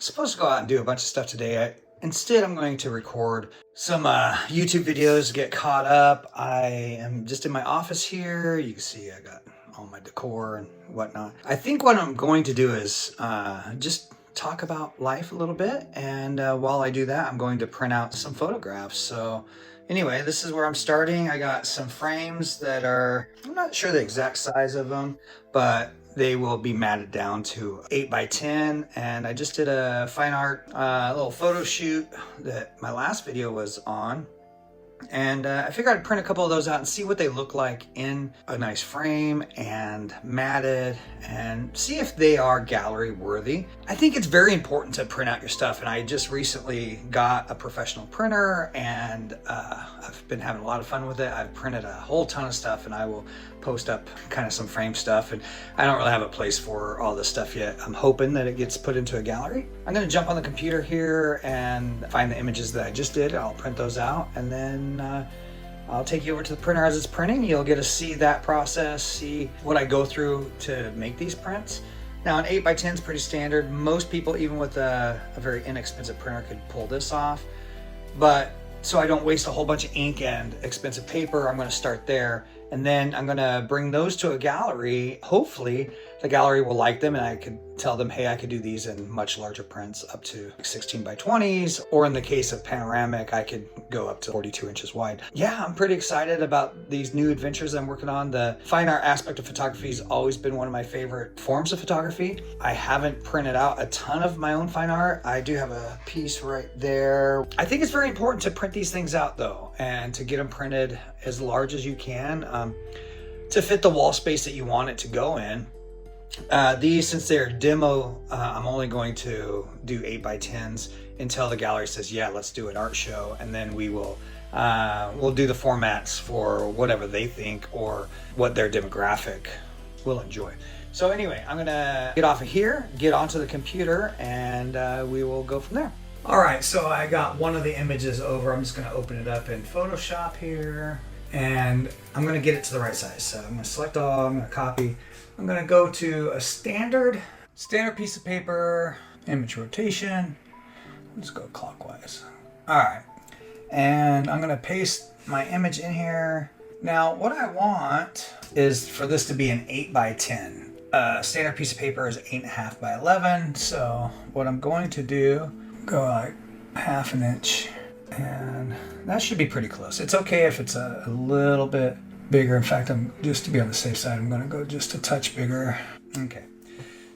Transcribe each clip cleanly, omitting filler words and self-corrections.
supposed to go out and do a bunch of stuff today. Instead, I'm going to record some YouTube videos, get caught up. I am just in my office here. You can see I got all my decor and whatnot. I think what I'm going to do is just talk about life a little bit. And while I do that, I'm going to print out some photographs. So anyway, this is where I'm starting. I got some frames that are, I'm not sure the exact size of them, but they will be matted down to 8x10. And I just did a fine art little photo shoot that my last video was on. And I figured I'd print a couple of those out and see what they look like in a nice frame and matted, and see if they are gallery worthy. I think it's very important to print out your stuff, and I just recently got a professional printer, and I've been having a lot of fun with it. I've printed a whole ton of stuff, and I will post up kind of some frame stuff, and I don't really have a place for all this stuff yet. I'm hoping that it gets put into a gallery. I'm going to jump on the computer here and find the images that I just did. I'll print those out, and then I'll take you over to the printer as it's printing. You'll get to see that process, see what I go through to make these prints. Now, an 8x10 is pretty standard. Most people, even with a very inexpensive printer, could pull this off. But so I don't waste a whole bunch of ink and expensive paper, I'm going to start there. And then I'm going to bring those to a gallery. Hopefully the gallery will like them, and I could tell them, hey, I could do these in much larger prints up to 16x20s, or in the case of panoramic, I could go up to 42 inches wide. Yeah, I'm pretty excited about these new adventures I'm working on. The fine art aspect of photography has always been one of my favorite forms of photography. I haven't printed out a ton of my own fine art. I do have a piece right there. I think it's very important to print these things out though, and to get them printed as large as you can to fit the wall space that you want it to go in. These, since they're demo, I'm only going to do 8x10s until the gallery says, yeah, let's do an art show. And then we will, we'll do the formats for whatever they think or what their demographic will enjoy. So anyway, I'm gonna get off of here, get onto the computer, and we will go from there. All right, so I got one of the images over. I'm just gonna open it up in Photoshop here, and I'm gonna get it to the right size. So I'm gonna select all, I'm gonna copy. I'm gonna go to a standard piece of paper, image rotation. Let's go clockwise. All right, and I'm gonna paste my image in here. Now, what I want is for this to be an 8x10. Standard piece of paper is 8.5x11. So what I'm going to do, go like 1/2 inch, and that should be pretty close. It's okay if it's a little bit bigger. In fact, I'm just to be on the safe side, I'm going to go just a touch bigger. Okay.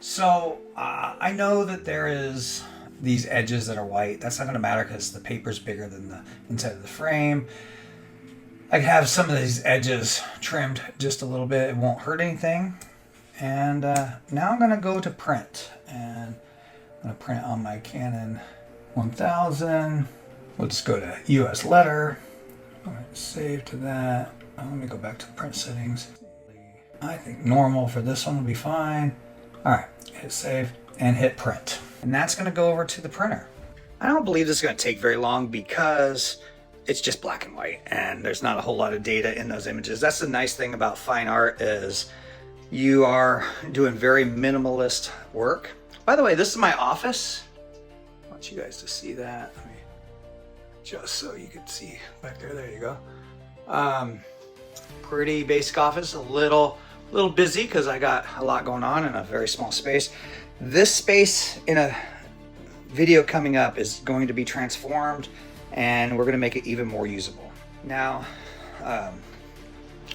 So I know that there is these edges that are white. That's not going to matter because the paper's bigger than the inside of the frame. I can have some of these edges trimmed just a little bit. It won't hurt anything. And now I'm going to go to print, and I'm going to print on my Canon 1000. We'll just go to US letter. All right, save to that. Let me go back to the print settings. I think normal for this one will be fine. All right, hit save and hit print. And that's gonna go over to the printer. I don't believe this is gonna take very long because it's just black and white and there's not a whole lot of data in those images. That's the nice thing about fine art, is you are doing very minimalist work. By the way, this is my office. I want you guys to see that. Let me, just so you can see back there, there you go. Pretty basic office, a little busy because I got a lot going on in a very small space. This space in a video coming up is going to be transformed, and we're going to make it even more usable. Now, I'm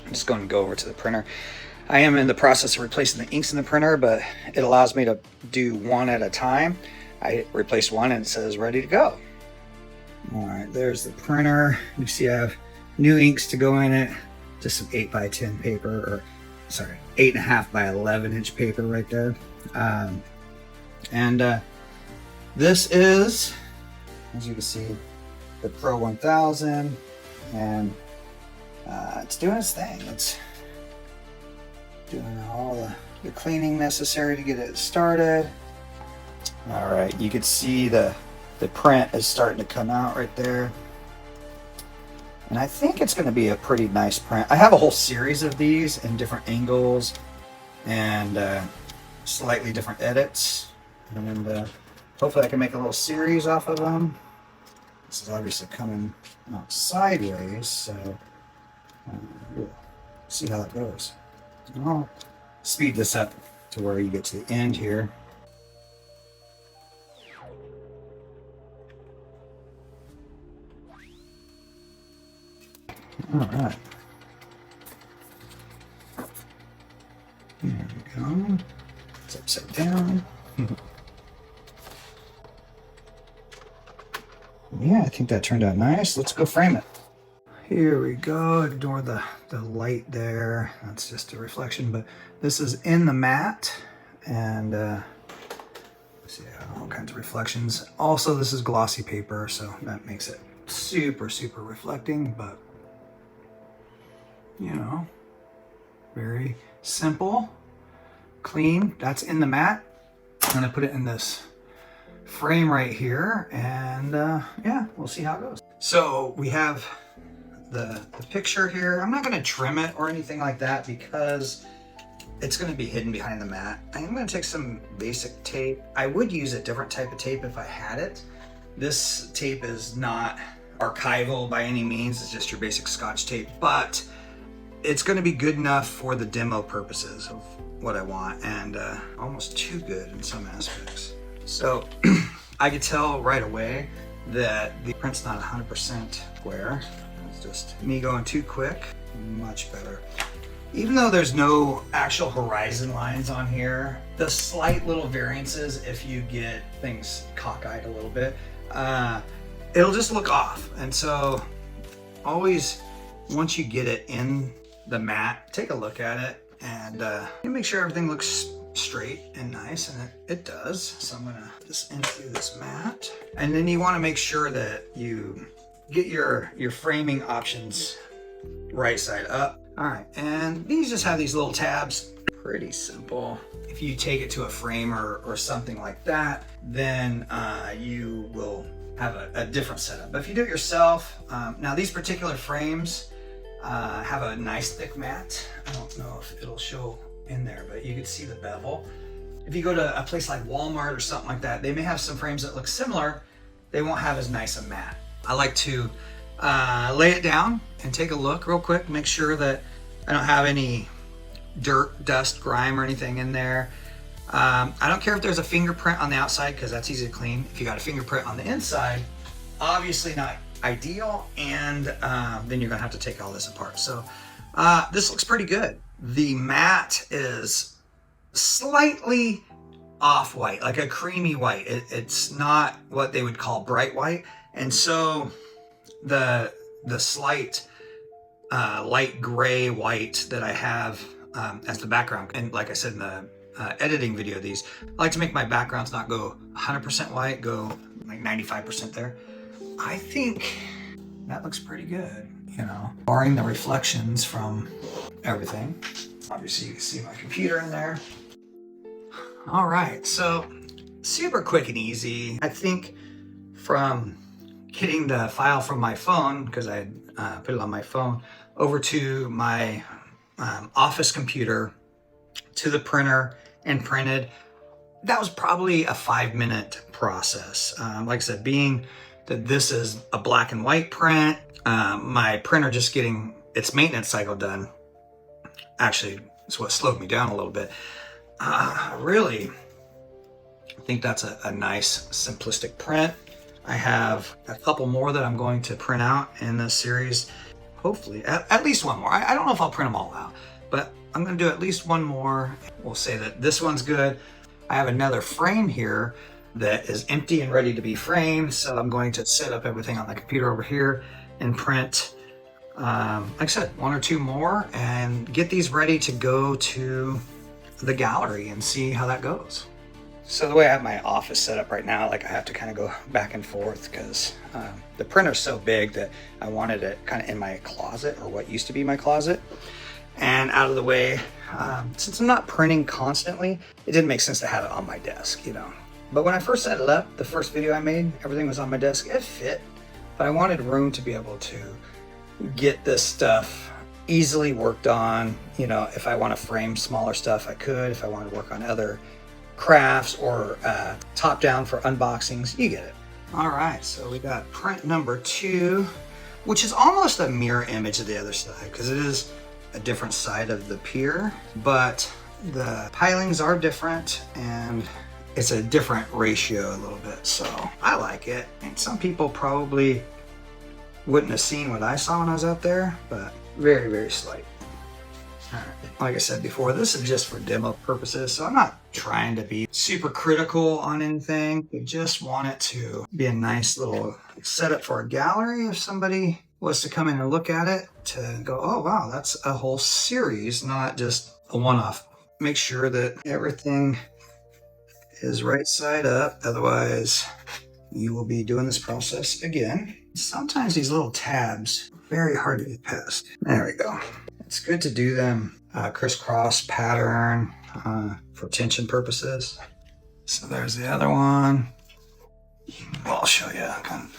just going to go over to the printer. I am in the process of replacing the inks in the printer, but it allows me to do one at a time. I replaced one and it says ready to go. All right, there's the printer. You see I have new inks to go in it. Just some 8x10 paper, or sorry, 8.5x11 inch paper right there. This is, as you can see, the Pro 1000, and it's doing its thing. It's doing all the cleaning necessary to get it started. All right, you can see the print is starting to come out right there. And I think it's going to be a pretty nice print. I have a whole series of these in different angles and slightly different edits. And Hopefully I can make a little series off of them. This is obviously coming out sideways, so we'll see how it goes. And I'll speed this up to where you get to the end here. All right. There we go. It's upside down. Yeah, I think that turned out nice. Let's go frame it. Here we go. Ignore the light there. That's just a reflection, but this is in the matte, and let's see, all kinds of reflections. Also, this is glossy paper, so that makes it super, super reflecting, but you know, very simple, clean. That's in the matte. I'm gonna put it in this frame right here, and yeah, we'll see how it goes. So we have the picture here. I'm not going to trim it or anything like that because it's going to be hidden behind the mat. I'm going to take some basic tape. I would use a different type of tape if I had it. This tape is not archival by any means. It's just your basic Scotch tape, but it's going to be good enough for the demo purposes of what I want, and almost too good in some aspects. So I could tell right away that the print's not 100% square. It's just me going too quick. Much better. Even though there's no actual horizon lines on here, the slight little variances, if you get things cockeyed a little bit, it'll just look off. And so always, once you get it in the mat, take a look at it and make sure everything looks straight and nice, and it does. So I'm gonna put this into this mat, and then you want to make sure that you get your framing options right side up. All right, and these just have these little tabs. Pretty simple. If you take it to a framer or something like that, then you will have a different setup. But if you do it yourself, now these particular frames have a nice thick mat. I don't know if it'll show in there, but you can see the bevel. If you go to a place like Walmart or something like that, they may have some frames that look similar. They won't have as nice a mat. I like to lay it down and take a look real quick, make sure that I don't have any dirt, dust, grime, or anything in there. I don't care if there's a fingerprint on the outside because that's easy to clean. If you got a fingerprint on the inside, obviously not ideal, and then you're gonna have to take all this apart. So this looks pretty good. The matte is slightly off-white, like a creamy white. It's not what they would call bright white, and so the slight light gray white that I have as the background, and like I said in the editing video, these I like to make my backgrounds not go 100% white, go like 95% there. I think that looks pretty good, you know, barring the reflections from everything. Obviously you can see my computer in there. All right, so super quick and easy. I think from getting the file from my phone, because I put it on my phone, over to my office computer, to the printer and printed, that was probably a 5-minute process. Like I said, being that this is a black and white print, my printer just getting its maintenance cycle done actually is what slowed me down a little bit. Really, I think that's a nice simplistic print. I have a couple more that I'm going to print out in this series. Hopefully, at least one more. I don't know if I'll print them all out, but I'm gonna do at least one more. We'll say that this one's good. I have another frame here that is empty and ready to be framed, so I'm going to set up everything on the computer over here and print, like I said, one or two more and get these ready to go to the gallery and see how that goes. So the way I have my office set up right now, like I have to kind of go back and forth because the printer's so big that I wanted it kind of in my closet, or what used to be my closet, and out of the way. Since I'm not printing constantly, it didn't make sense to have it on my desk, you know. But when I first set it up, the first video I made, everything was on my desk. It fit, but I wanted room to be able to get this stuff easily worked on. You know, if I want to frame smaller stuff, I could. If I want to work on other crafts or top down for unboxings. You get it. All right, so we got print number 2, which is almost a mirror image of the other side because it is a different side of the pier, but the pilings are different and it's a different ratio a little bit. So I like it. And some people probably wouldn't have seen what I saw when I was out there, but very, very slight. All right. Like I said before, this is just for demo purposes, so I'm not trying to be super critical on anything. I just want it to be a nice little setup for a gallery if somebody was to come in and look at it, to go, oh wow, that's a whole series, not just a one-off. Make sure that everything is right side up, otherwise you will be doing this process again. Sometimes these little tabs are very hard to get past. There we go. It's good to do them crisscross pattern for tension purposes. So there's the other one. Well, I'll show you kind of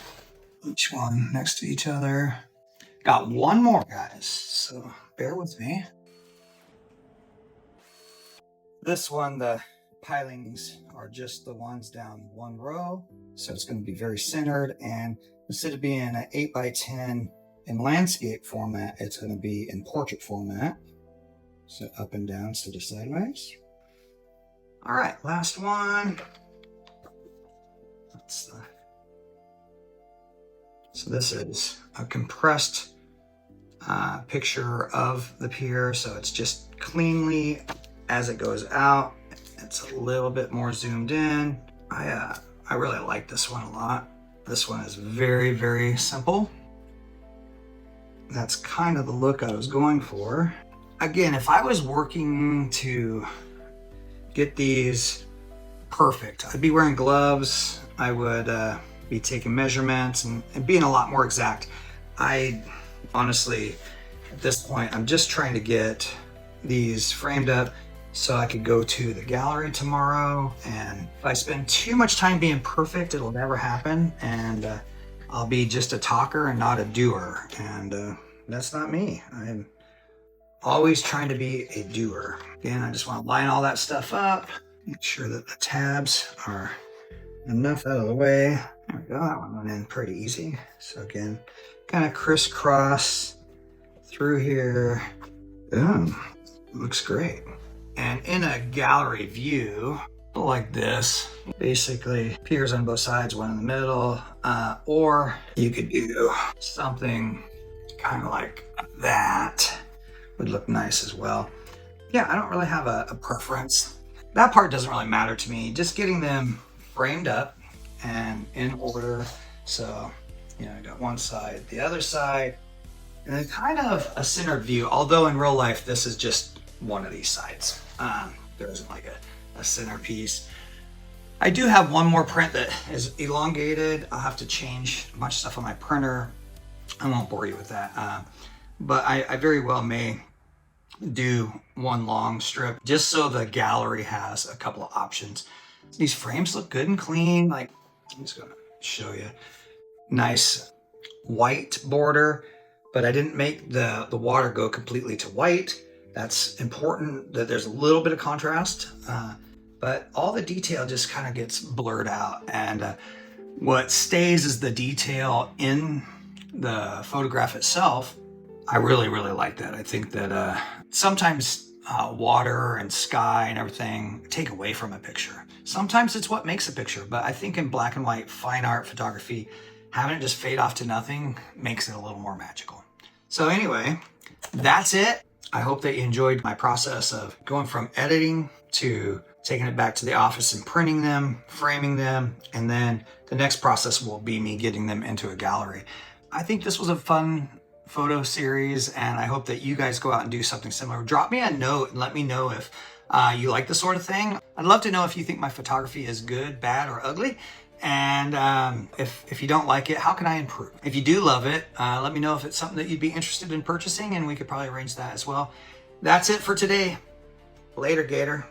each one next to each other. Got one more, guys, so bear with me. This one, the pilings are just the ones down one row, so it's going to be very centered, and instead of being an 8x10 in landscape format, it's going to be in portrait format, so up and down instead of sideways. All right, last one. So this is a compressed picture of the pier, so it's just cleanly as it goes out. It's a little bit more zoomed in. I really like this one a lot. This one is very, very simple. That's kind of the look I was going for. Again, if I was working to get these perfect, I'd be wearing gloves. I would be taking measurements and being a lot more exact. I honestly, at this point, I'm just trying to get these framed up so I could go to the gallery tomorrow. And if I spend too much time being perfect, it'll never happen. And I'll be just a talker and not a doer. And that's not me. I'm always trying to be a doer. Again, I just want to line all that stuff up, make sure that the tabs are enough out of the way. There we go, that one went in pretty easy. So again, kind of crisscross through here. Boom, looks great. And in a gallery view like this, basically piers on both sides, one in the middle, or you could do something kind of like that. Would look nice as well. Yeah, I don't really have a preference. That part doesn't really matter to me. Just getting them framed up and in order. So, you know, I got one side, the other side, and then kind of a centered view. Although in real life, this is just one of these sides. There isn't like a centerpiece. I do have one more print that is elongated. I'll have to change a bunch of stuff on my printer. I won't bore you with that. But I very well may do one long strip just so the gallery has a couple of options. These frames look good and clean. Like, I'm just gonna show you. Nice white border, but I didn't make the water go completely to white. That's important that there's a little bit of contrast, but all the detail just kind of gets blurred out. And what stays is the detail in the photograph itself. I really, really like that. I think that sometimes water and sky and everything take away from a picture. Sometimes it's what makes a picture, but I think in black and white fine art photography, having it just fade off to nothing makes it a little more magical. So anyway, that's it. I hope that you enjoyed my process of going from editing to taking it back to the office and printing them, framing them, and then the next process will be me getting them into a gallery. I think this was a fun photo series, and I hope that you guys go out and do something similar. Drop me a note and let me know if you like this sort of thing. I'd love to know if you think my photography is good, bad, or ugly. And if you don't like it, how can I improve? If you do love it, let me know if it's something that you'd be interested in purchasing, and we could probably arrange that as well. That's it for today. Later, Gator.